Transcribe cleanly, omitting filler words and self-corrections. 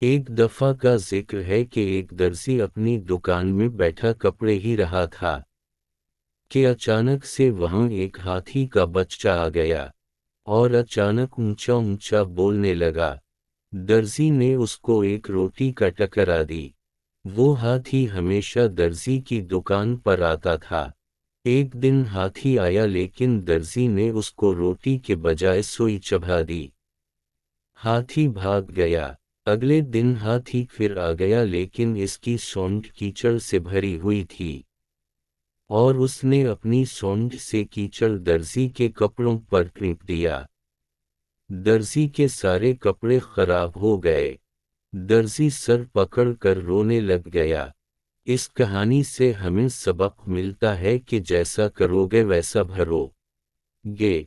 ایک دفعہ کا ذکر ہے کہ ایک درزی اپنی دکان میں بیٹھا کپڑے ہی رہا تھا کہ اچانک سے وہاں ایک ہاتھی کا بچہ آ گیا اور اچانک اونچا اونچا بولنے لگا۔ درزی نے اس کو ایک روٹی کا ٹکرا دی۔ وہ ہاتھی ہمیشہ درزی کی دکان پر آتا تھا۔ ایک دن ہاتھی آیا لیکن درزی نے اس کو روٹی کے بجائے سوئی چبھا دی۔ ہاتھی بھاگ گیا۔ اگلے دن ہاتھی پھر آ گیا لیکن اس کی سونڈ کیچڑ سے بھری ہوئی تھی اور اس نے اپنی سونڈ سے کیچڑ درزی کے کپڑوں پر ٹپک دیا۔ درزی کے سارے کپڑے خراب ہو گئے۔ درزی سر پکڑ کر رونے لگ گیا۔ اس کہانی سے ہمیں سبق ملتا ہے کہ جیسا کرو گے ویسا بھرو گے۔